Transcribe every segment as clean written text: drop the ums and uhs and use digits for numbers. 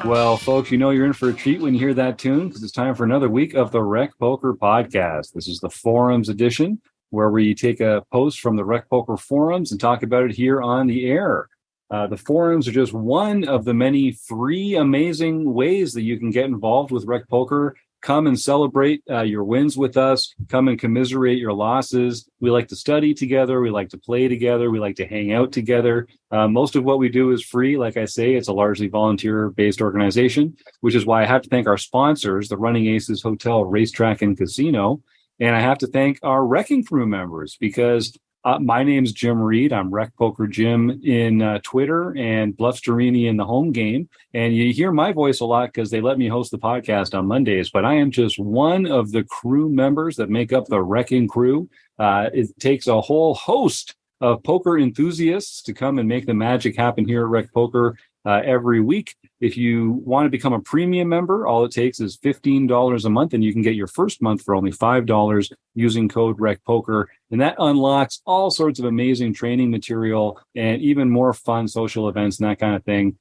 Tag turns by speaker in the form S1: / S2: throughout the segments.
S1: Well, folks, you know you're in for a treat when you hear that tune because it's time for another week of the Rec Poker Podcast. This is the Forums edition where we take a post from the Rec Poker Forums and talk about it here on the air. The forums are just one of the many free, amazing ways that you can get involved with Rec Poker. Come and celebrate your wins with us. Come and commiserate your losses. We like to study together. We like to play together. We like to hang out together. Most of what we do is free. Like I say, it's a largely volunteer-based organization, which is why I have to thank our sponsors, the Running Aces Hotel, Racetrack, and Casino. And I have to thank our Wrecking Crew members because my name's Jim Reed. I'm Rec Poker Jim in Twitter and Bluff Sterini in the home game. And you hear my voice a lot because they let me host the podcast on Mondays. But I am just one of the crew members that make up the Wrecking Crew. It takes a whole host of poker enthusiasts to come and make the magic happen here at Rec Poker every week. If you want to become a premium member, all it takes is $15 a month, and you can get your first month for only $5 using code RECPOKER. And that unlocks all sorts of amazing training material and even more fun social events and that kind of thing.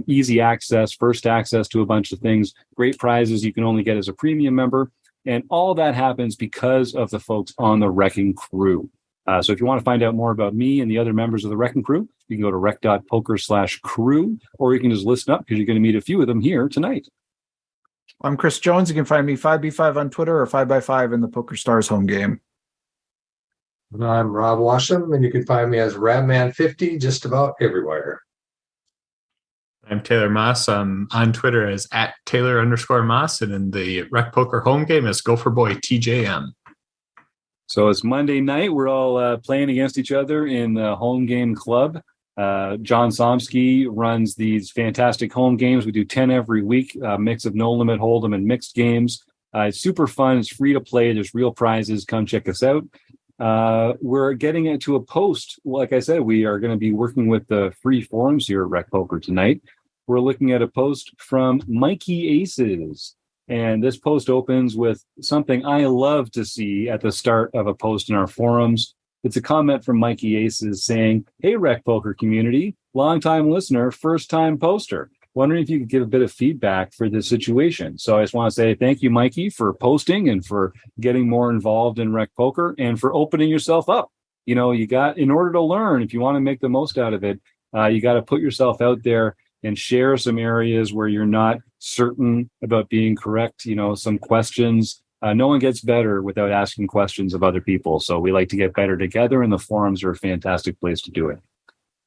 S1: Easy access, first access to a bunch of things, great prizes you can only get as a premium member. And all that happens because of the folks on the Wrecking Crew. So if you want to find out more about me and the other members of the Wrecking Crew, you can go to rec.poker/crew, or you can just listen up because you're going to meet a few of them here tonight.
S2: I'm Chris Jones. You can find me 5B5 on Twitter or 5x5 in the Poker Stars home game.
S3: And I'm Rob Washam, and you can find me as Radman50 just about everywhere.
S4: I'm Taylor Moss. I'm on Twitter as @Taylor_Moss, and in the Rec Poker home game as Gopherboy TJM.
S1: So it's Monday night. We're all playing against each other in the home game club. John Somsky runs these fantastic home games. We do 10 every week, a mix of no limit hold'em and mixed games. It's super fun. It's free to play. There's real prizes. Come check us out. We're getting into a post. Like I said, we are going to be working with the free forums here at Rec Poker tonight. We're looking at a post from Mikey Aces. And this post opens with something I love to see at the start of a post in our forums. It's a comment from Mikey Aces saying, "Hey, Rec Poker community, longtime listener, first-time poster. Wondering if you could give a bit of feedback for this situation." So I just want to say thank you, Mikey, for posting and for getting more involved in Rec Poker and for opening yourself up. You know, in order to learn, if you want to make the most out of it, you got to put yourself out there and share some areas where you're not certain about being correct, some questions. No one gets better without asking questions of other people. So we like to get better together, and the forums are a fantastic place to do it.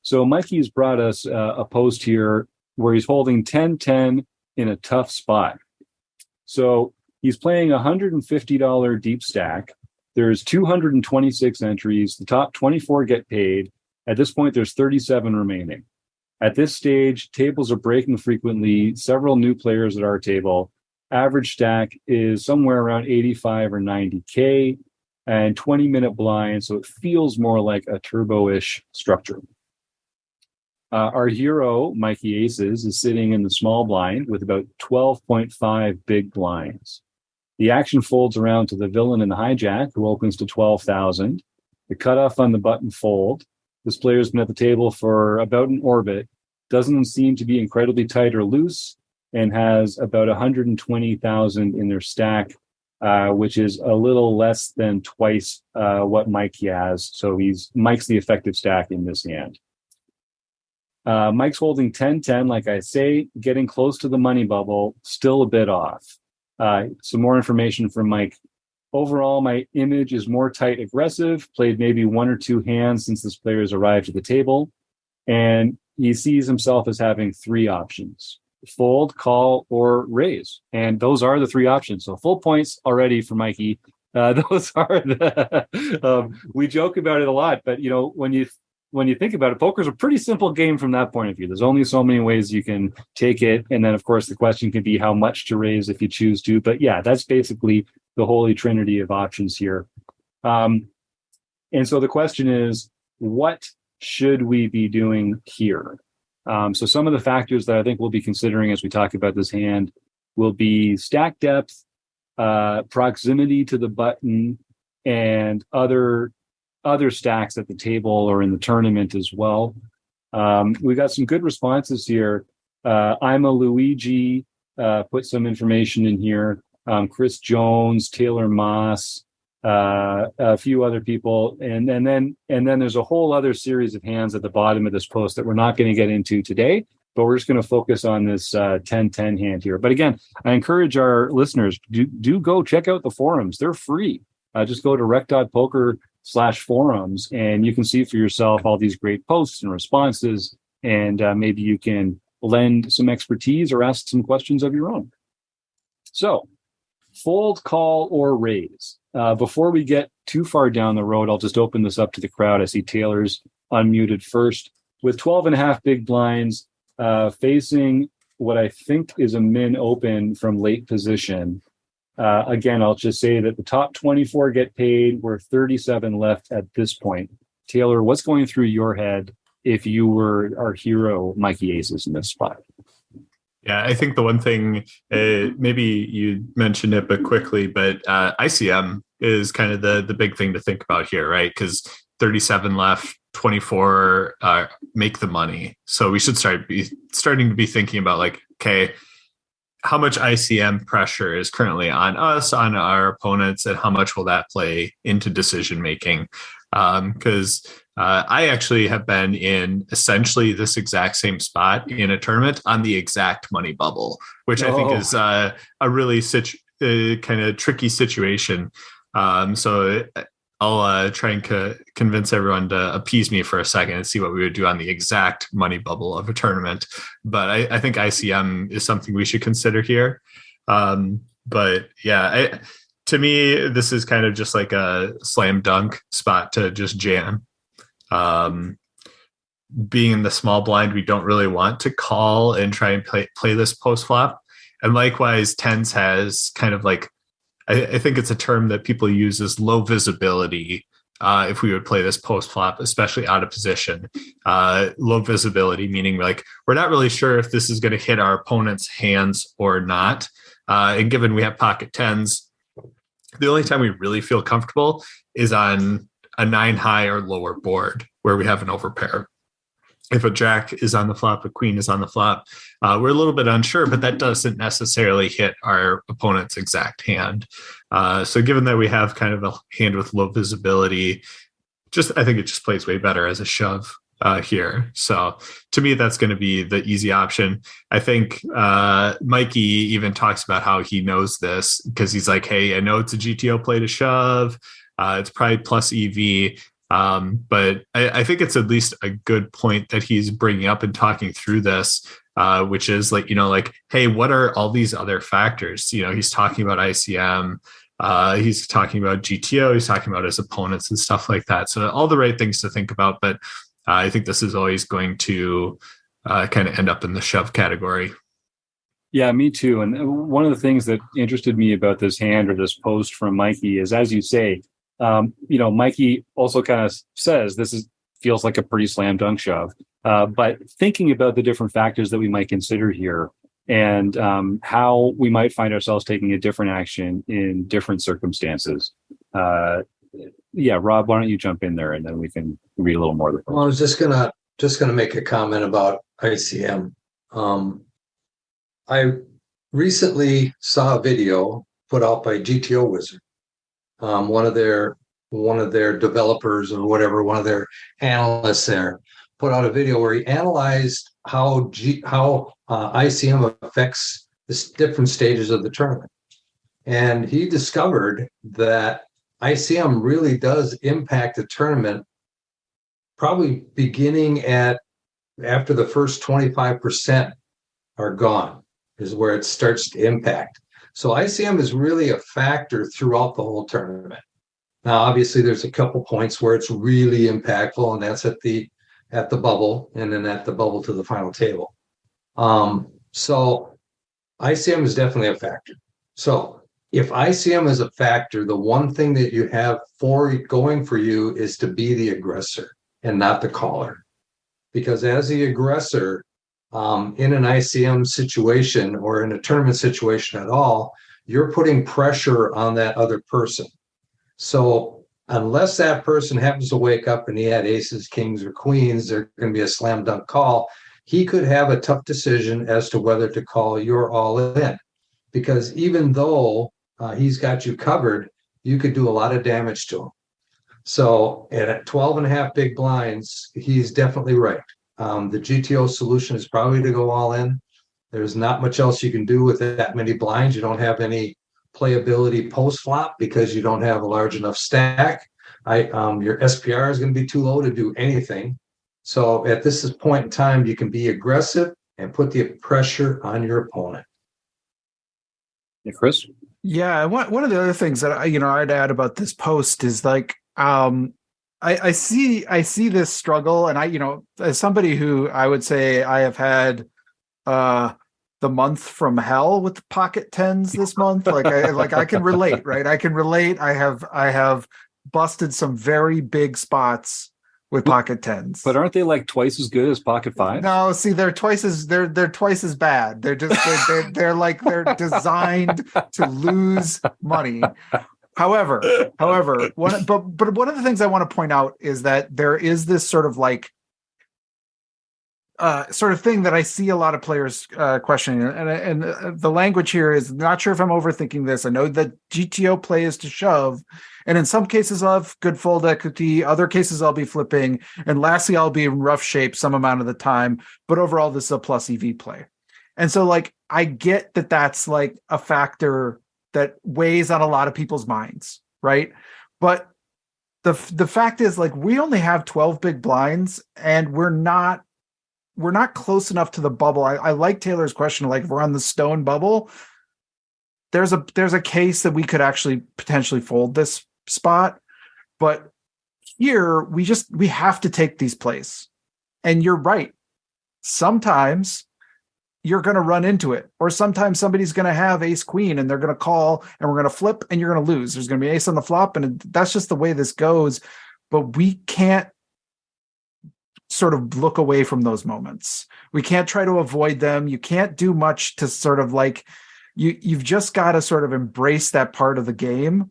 S1: So Mikey's brought us a post here where he's holding 10-10 in a tough spot. So he's playing $150 deep stack. There's 226 entries. The top 24 get paid. At this point, there's 37 remaining. At this stage, tables are breaking frequently, several new players at our table. Average stack is somewhere around 85 or 90K and 20-minute blind, so it feels more like a turbo-ish structure. Our hero, Mikey Aces, is sitting in the small blind with about 12.5 big blinds. The action folds around to the villain and the hijack, who opens to 12,000. The cutoff on the button fold. This player's been at the table for about an orbit, doesn't seem to be incredibly tight or loose, and has about 120,000 in their stack, which is a little less than twice what Mikey has. So Mike's the effective stack in this hand. Mike's holding 10-10, like I say, getting close to the money bubble, still a bit off. Some more information from Mike. Overall, my image is more tight aggressive, played maybe one or two hands since this player has arrived at the table, and he sees himself as having three options: fold, call, or raise. And those are the three options. So full points already for Mikey. Those are we joke about it a lot, but when you think about it, poker's a pretty simple game from that point of view. There's only so many ways you can take it. And then, of course, the question can be how much to raise if you choose to. But yeah, that's basically the holy trinity of options here. And so the question is, what should we be doing here? So some of the factors that I think we'll be considering as we talk about this hand will be stack depth, proximity to the button, and other stacks at the table or in the tournament as well. We've got some good responses here. I'm a Luigi. Put some information in here. Chris Jones, Taylor Moss, a few other people, and then there's a whole other series of hands at the bottom of this post that we're not going to get into today, but we're just going to focus on this 10-10 hand here. But again, I encourage our listeners do go check out the forums. They're free. Just go to rec.poker/forums and you can see for yourself all these great posts and responses, and maybe you can lend some expertise or ask some questions of your own. So, fold, call, or raise. Before we get too far down the road, I'll just open this up to the crowd. I see Taylor's unmuted first. With 12.5 big blinds, facing what I think is a min open from late position. Again, I'll just say that the top 24 get paid. We're 37 left at this point. Taylor, what's going through your head if you were our hero, Mikey Aces, in this spot?
S4: Yeah, I think the one thing, maybe you mentioned it, but quickly, but ICM is kind of the big thing to think about here, right? Because 37 left, 24 make the money. So we should starting to be thinking about like, okay, how much ICM pressure is currently on us, on our opponents, and how much will that play into decision making? Because I actually have been in essentially this exact same spot in a tournament on the exact money bubble, which I think is a really kind of tricky situation. So I'll try and convince everyone to appease me for a second and see what we would do on the exact money bubble of a tournament. But I think ICM is something we should consider here. But yeah, to me, this is kind of just like a slam dunk spot to just jam. Being in the small blind, we don't really want to call and try and play this post flop. And likewise, tens has kind of like, I think it's a term that people use as low visibility. If we would play this post flop, especially out of position, low visibility, meaning like we're not really sure if this is going to hit our opponent's hands or not. And given we have pocket tens, the only time we really feel comfortable is on a 9 high or lower board where we have an overpair. If a jack is on the flop, a queen is on the flop, we're a little bit unsure, but that doesn't necessarily hit our opponent's exact hand. So given that we have kind of a hand with low visibility, I think it just plays way better as a shove here. So to me, that's going to be the easy option. I think Mikey even talks about how he knows this because he's like, hey, I know it's a GTO play to shove. It's probably plus EV. But I think it's at least a good point that he's bringing up and talking through this, which is like, hey, what are all these other factors? He's talking about ICM, he's talking about GTO, he's talking about his opponents and stuff like that. So all the right things to think about, but I think this is always going to kind of end up in the shove category.
S1: Yeah, me too. And one of the things that interested me about this hand or this post from Mikey is, as you say, Mikey also kind of says this feels like a pretty slam dunk shove. But thinking about the different factors that we might consider here and how we might find ourselves taking a different action in different circumstances. Yeah, Rob, why don't you jump in there and then we can read a little more of the post.
S3: Well, I was just gonna make a comment about ICM. I recently saw a video put out by GTO Wizard. One of their developers or whatever, one of their analysts there put out a video where he analyzed how ICM affects the different stages of the tournament. And he discovered that ICM really does impact the tournament, probably beginning after the first 25% are gone, is where it starts to impact. So ICM is really a factor throughout the whole tournament. Now, obviously, there's a couple points where it's really impactful, and that's at the bubble, and then at the bubble to the final table. So ICM is definitely a factor. So if ICM is a factor, the one thing that you have going for you is to be the aggressor and not the caller, because as the aggressor, in an ICM situation or in a tournament situation at all, you're putting pressure on that other person. So unless that person happens to wake up and he had aces, kings, or queens, they're going to be a slam dunk call. he could have a tough decision as to whether to call your all in, because even though he's got you covered, you could do a lot of damage to him. So at 12 and a half big blinds, he's definitely right. The GTO solution is probably to go all in. There's not much else you can do with that many blinds. You don't have any playability post flop because you don't have a large enough stack. Your SPR is going to be too low to do anything. So at this point in time, you can be aggressive and put the pressure on your opponent.
S1: Yeah, Chris?
S2: Yeah, one of the other things that I'd add about this post is like I see this struggle, and as somebody who I would say I have had the month from hell with pocket tens this month, I can relate, right? I can relate. I have busted some very big spots with pocket tens.
S1: But aren't they like twice as good as pocket fives?
S2: No, see, they're twice as bad. They're just they're designed to lose money. However, one of the things I want to point out is that there is this sort of thing that I see a lot of players questioning, and the language here is not sure if I'm overthinking this. I know that GTO play is to shove, and in some cases I'll have good fold equity, other cases I'll be flipping, and lastly I'll be in rough shape some amount of the time, but overall this is a plus EV play. And so I get that that's like a factor that weighs on a lot of people's minds, right? But the fact is, we only have 12 big blinds, and we're not close enough to the bubble. I like Taylor's question, if we're on the stone bubble, there's a case that we could actually potentially fold this spot. But here we have to take these plays. And you're right. Sometimes you're going to run into it, or sometimes somebody's going to have ace queen and they're going to call and we're going to flip and you're going to lose. There's going to be ace on the flop, and that's just the way this goes. But we can't sort of look away from those moments. We can't try to avoid them. You can't do much to sort of you've just got to sort of embrace that part of the game.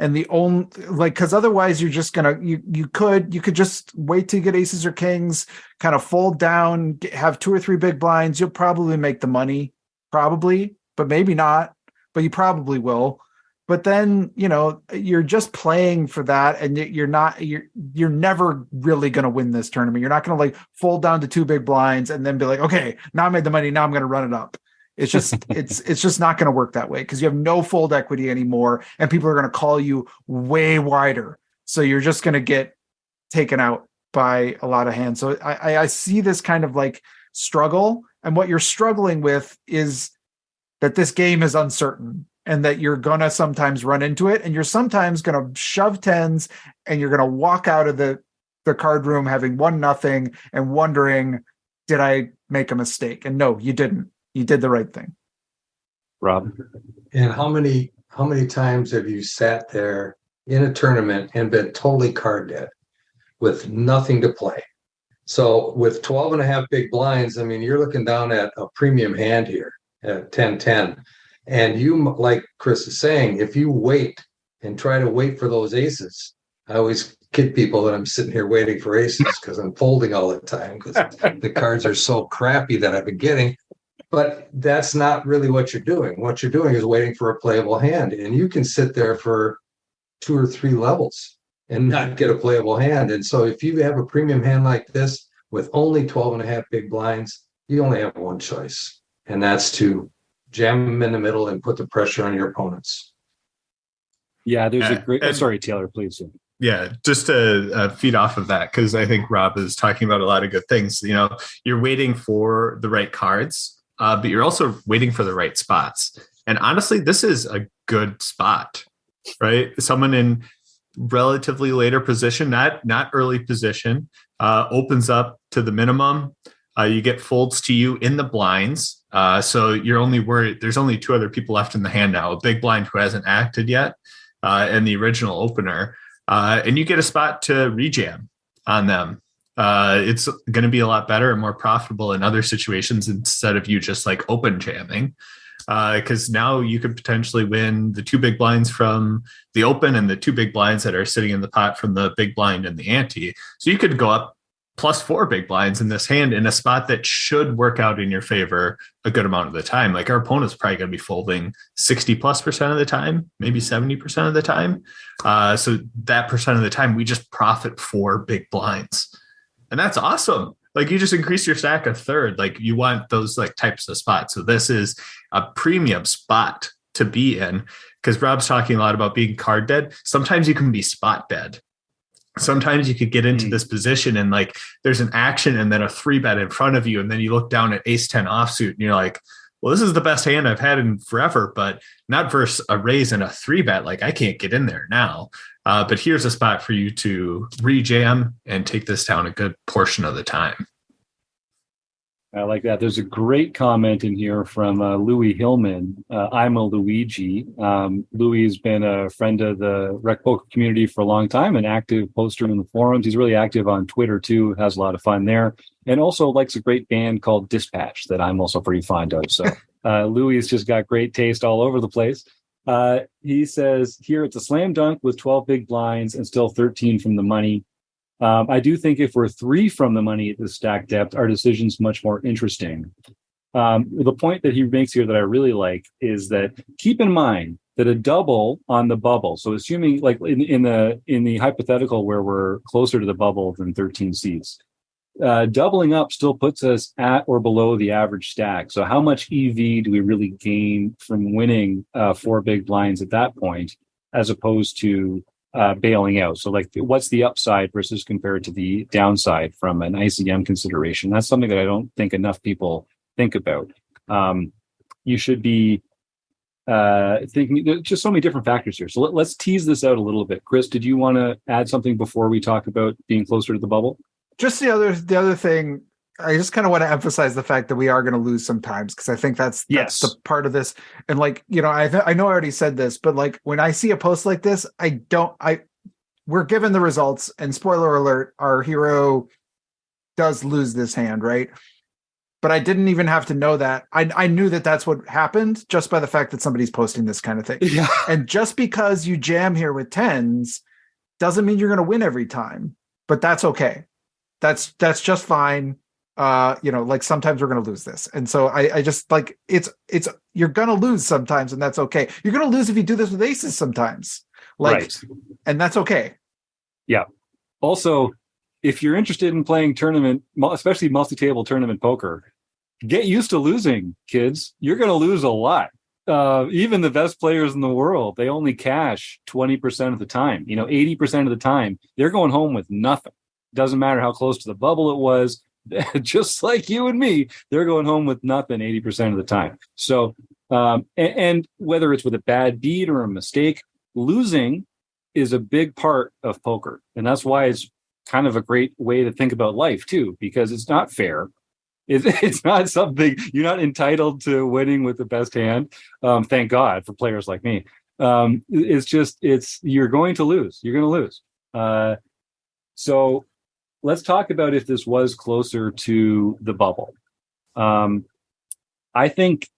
S2: And the only because otherwise you're just gonna you could just wait to get aces or kings, kind of fold down, have 2 or 3 big blinds. You'll probably make the money, probably, but maybe not. But you probably will. But then you're just playing for that, and you're never really going to win this tournament. You're not going to fold down to 2 big blinds and then be like, okay, now I made the money. Now I'm going to run it up. It's just it's just not going to work that way, because you have no fold equity anymore, and people are going to call you way wider. So you're just going to get taken out by a lot of hands. So I see this kind of struggle, and what you're struggling with is that this game is uncertain, and that you're going to sometimes run into it, and you're sometimes going to shove tens, and you're going to walk out of the card room having won nothing and wondering, did I make a mistake? And no, you didn't. You did the right thing.
S1: Rob?
S3: And how many times have you sat there in a tournament and been totally card dead with nothing to play? So with 12 and a half big blinds, you're looking down at a premium hand here at 10-10. And you, like Chris is saying, if you wait and try to wait for those aces, I always kid people that I'm sitting here waiting for aces because I'm folding all the time because the cards are so crappy that I've been getting. But that's not really what you're doing. What you're doing is waiting for a playable hand. And you can sit there for 2 or 3 levels and not get a playable hand. And so if you have a premium hand like this with only 12 and a half big blinds, you only have one choice. And that's to jam them in the middle and put the pressure on your opponents.
S1: Yeah, there's a great... sorry, Taylor, please.
S4: Yeah, just to feed off of that, because I think Rob is talking about a lot of good things. You're waiting for the right cards, but you're also waiting for the right spots. And honestly, this is a good spot, right? Someone in relatively later position, not early position, opens up to the minimum. You get folds to you in the blinds. So you're only worried. There's only 2 other people left in the hand now, a big blind who hasn't acted yet, and the original opener. And you get a spot to rejam on them. It's going to be a lot better and more profitable in other situations instead of you just open jamming, because now you could potentially win the 2 big blinds from the open and the 2 big blinds that are sitting in the pot from the big blind and the ante. So you could go up plus 4 big blinds in this hand in a spot that should work out in your favor a good amount of the time. Like our opponent's probably going to be folding 60+% of the time, maybe 70% of the time. So that percent of the time we just profit 4 big blinds, and that's awesome. Like you just increase your stack a third. Like you want those like types of spots. So this is a premium spot to be in, because Rob's talking a lot about being card dead. Sometimes you can be spot dead. Sometimes you could get into this position and like there's an action and then a 3-bet in front of you. And then you look down at ace-10 offsuit and you're like, well, this is the best hand I've had in forever, but not versus a raise and a 3-bet. Like I can't get in there now. But here's a spot for you to rejam and take this down a good portion of the time.
S1: I like that. There's a great comment in here from Louis Hillman. I'm a Luigi. Louis has been a friend of the Rec Poker community for a long time, an active poster in the forums. He's really active on Twitter too, has a lot of fun there, and also likes a great band called Dispatch that I'm also pretty fond of. So Louis has just got great taste all over the place. He says here, it's a slam dunk with 12 big blinds and still 13 from the money. I do think if we're 3 from the money at the stack depth, our decision's much more interesting. The point that he makes here that I really like is that keep in mind that a double on the bubble. So assuming like in the hypothetical where we're closer to the bubble than 13 seats, doubling up still puts us at or below the average stack. So how much EV do we really gain from winning 4 big blinds at that point, as opposed to bailing out? So like what's the upside versus compared to the downside from an ICM consideration? That's something that I don't think enough people think about. You should be thinking, there's just so many different factors here. So let's tease this out a little bit. Chris, did you want to add something before we talk about being closer to the bubble?
S2: Just the other thing, I just kind of want to emphasize the fact that we are going to lose sometimes, because I think that's the part of this. And like, you know, I know I already said this, but like when I see a post like this, we're given the results, and spoiler alert, our hero does lose this hand, right? But I didn't even have to know that. I knew that that's what happened just by the fact that somebody's posting this kind of thing.
S1: Yeah.
S2: And just because you jam here with 10s doesn't mean you're going to win every time, but that's okay. That's just fine. You know, like sometimes we're going to lose this. And so I just like, it's, you're going to lose sometimes, and that's okay. You're going to lose if you do this with aces sometimes. Like, right. And that's okay.
S1: Yeah. Also, if you're interested in playing tournament, especially multi-table tournament poker, get used to losing, kids. You're going to lose a lot. Even the best players in the world, they only cash 20% of the time. You know, 80% of the time, they're going home with nothing. Doesn't matter how close to the bubble it was. Just like you and me, they're going home with nothing 80% of the time. So, and whether it's with a bad beat or a mistake, losing is a big part of poker. And that's why it's kind of a great way to think about life too, because it's not fair. It's not something, you're not entitled to winning with the best hand. Thank God for players like me. You're going to lose. You're going to lose. So let's talk about if this was closer to the bubble. I think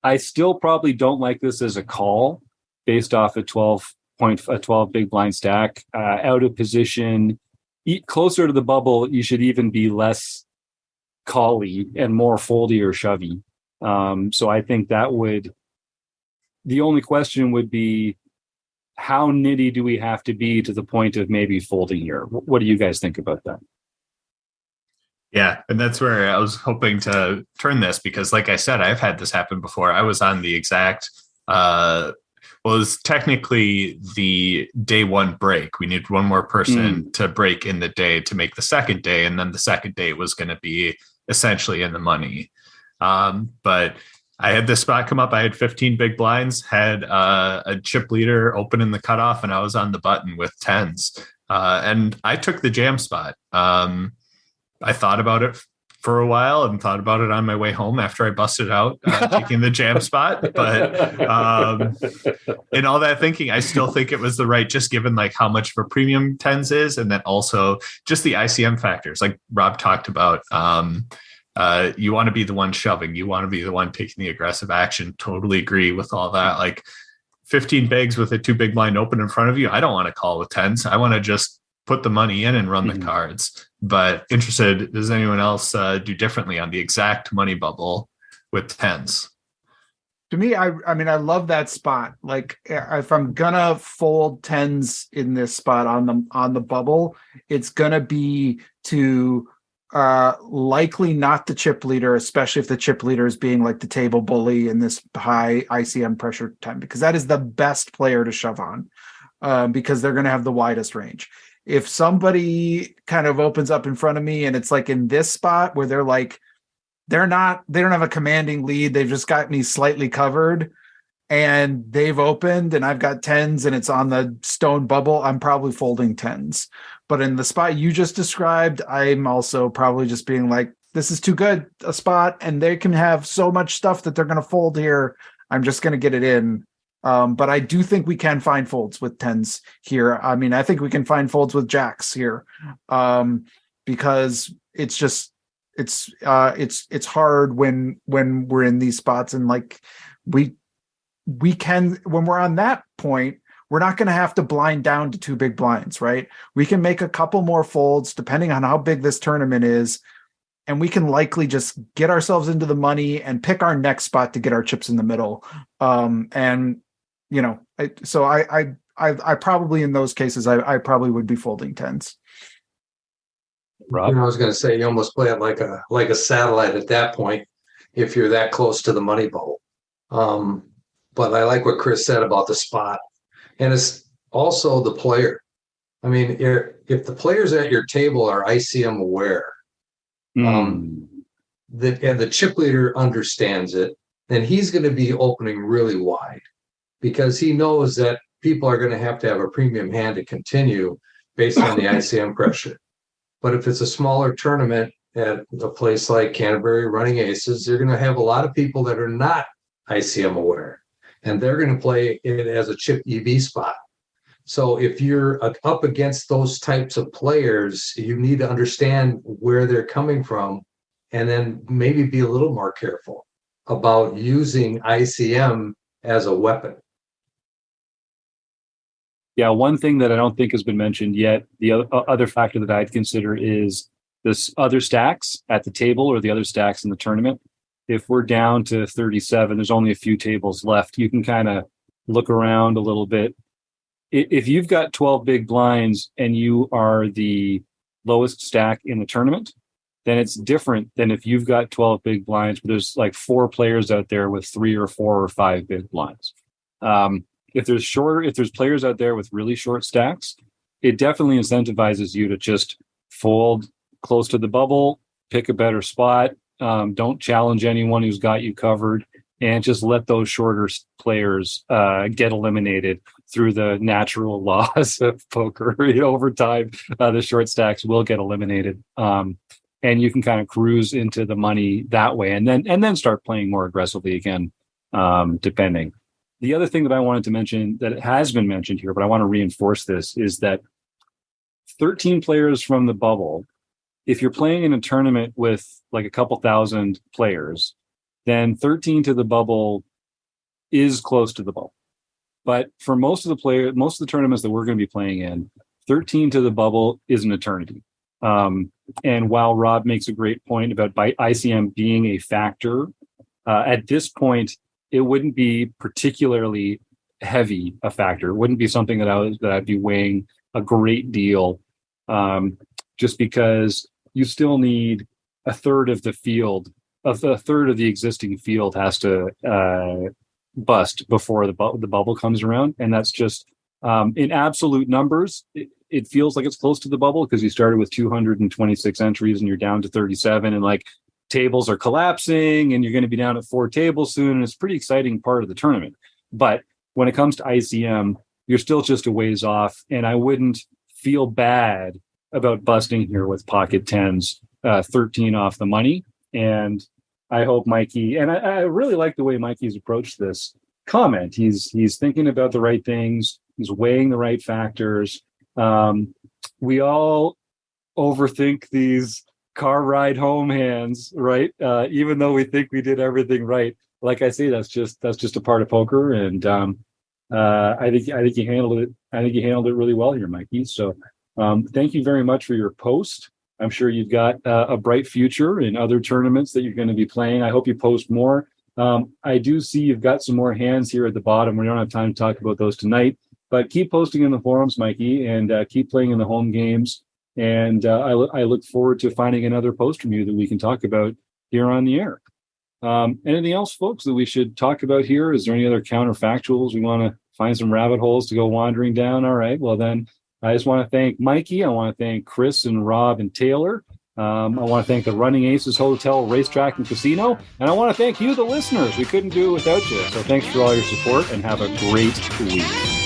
S1: I still probably don't like this as a call based off a 12 big blind stack, out of position. Closer to the bubble, you should even be less call-y and more foldy or shovey. So I think the only question would be, how nitty do we have to be to the point of maybe folding here? What do you guys think about that?
S4: Yeah, and that's where I was hoping to turn this, because like I said, I've had this happen before. I was on the exact, it was technically the day one break. We needed one more person to break in the day to make the second day. And then the second day was going to be essentially in the money. But I had this spot come up. I had 15 big blinds, had a chip leader open in the cutoff, and I was on the button with 10s. And I took the jam spot. I thought about it for a while and thought about it on my way home after I busted out taking the jam spot. But in all that thinking, I still think it was the right, just given like how much of a premium 10s is. And then also just the ICM factors, like Rob talked about. You want to be the one shoving. You want to be the one taking the aggressive action. Totally agree with all that. Like 15 bigs with a 2 big blind open in front of you. I don't want to call with 10s. I want to just put the money in and run
S1: Mhm.
S4: the cards. But interested, does anyone else do differently on the exact money bubble with tens?
S2: To me, I mean, I love that spot. Like, if I'm gonna fold tens in this spot on the bubble, it's gonna be to likely not the chip leader, especially if the chip leader is being like the table bully in this high ICM pressure time, because that is the best player to shove on, because they're gonna have the widest range. If somebody kind of opens up in front of me and it's like in this spot where they're like, they don't have a commanding lead, they've just got me slightly covered and they've opened and I've got tens and it's on the stone bubble, I'm probably folding tens. But in the spot you just described, I'm also probably just being like, this is too good a spot and they can have so much stuff that they're going to fold here, I'm just going to get it in. But I do think we can find folds with tens here. I mean, I think we can find folds with jacks here, because it's just it's hard when we're in these spots, and like we can, when we're on that point, we're not going to have to blind down to 2 big blinds, right? We can make a couple more folds depending on how big this tournament is, and we can likely just get ourselves into the money and pick our next spot to get our chips in the middle. And you know, I probably in those cases I probably would be folding tens.
S1: Rob?
S3: I was going to say, you almost play it like a satellite at that point if you're that close to the money bubble. But I like what Chris said about the spot, and it's also the player. I mean, if the players at your table are ICM aware, and the chip leader understands it, then he's going to be opening really wide because he knows that people are going to have a premium hand to continue based on the ICM pressure. But if it's a smaller tournament at a place like Canterbury Running Aces, you're going to have a lot of people that are not ICM aware, and they're going to play it as a chip EV spot. So if you're up against those types of players, you need to understand where they're coming from and then maybe be a little more careful about using ICM as a weapon.
S1: Yeah, one thing that I don't think has been mentioned yet, the other factor that I'd consider is this other stacks at the table or the other stacks in the tournament. If we're down to 37, there's only a few tables left. You can kind of look around a little bit. If you've got 12 big blinds and you are the lowest stack in the tournament, then it's different than if you've got 12 big blinds, but there's like 4 players out there with 3 or 4 or 5 big blinds. If there's players out there with really short stacks, it definitely incentivizes you to just fold close to the bubble, pick a better spot, don't challenge anyone who's got you covered, and just let those shorter players get eliminated through the natural laws of poker. Over time, the short stacks will get eliminated, and you can kind of cruise into the money that way, and then start playing more aggressively again, depending. The other thing that I wanted to mention that has been mentioned here, but I want to reinforce this, is that 13 players from the bubble, if you're playing in a tournament with like a couple thousand players, then 13 to the bubble is close to the bubble. But for most of the tournaments that we're going to be playing in, 13 to the bubble is an eternity. And while Rob makes a great point about ICM being a factor, at this point, it wouldn't be particularly heavy a factor. It wouldn't be something that I'd be weighing a great deal, just because you still need a third of the field, a third of the existing field has to bust before the bubble comes around, and that's just in absolute numbers. It feels like it's close to the bubble because you started with 226 entries and you're down to 37, and like, tables are collapsing and you're going to be down at 4 tables soon, and it's a pretty exciting part of the tournament. But when it comes to ICM, you're still just a ways off, and I wouldn't feel bad about busting here with pocket tens, 13 off the money. And I hope Mikey, and I really like the way Mikey's approached this comment. He's thinking about the right things, he's weighing the right factors. We all overthink these car ride home hands, right? Even though we think we did everything right, like I say, that's just a part of poker, and I think you handled it. I think you handled it really well here, Mikey. So Thank you very much for your post. I'm sure you've got a bright future in other tournaments that you're going to be playing. I hope you post more. I do see you've got some more hands here at the bottom. We don't have time to talk about those tonight, but keep posting in the forums, Mikey, and keep playing in the home games. And I look forward to finding another post from you that we can talk about here on the air. Anything else, folks, that we should talk about here? Is there any other counterfactuals? We want to find some rabbit holes to go wandering down. All right. Well, then I just want to thank Mikey. I want to thank Chris and Rob and Taylor. I want to thank the Running Aces Hotel, Racetrack, and Casino. And I want to thank you, the listeners. We couldn't do it without you. So thanks for all your support and have a great week.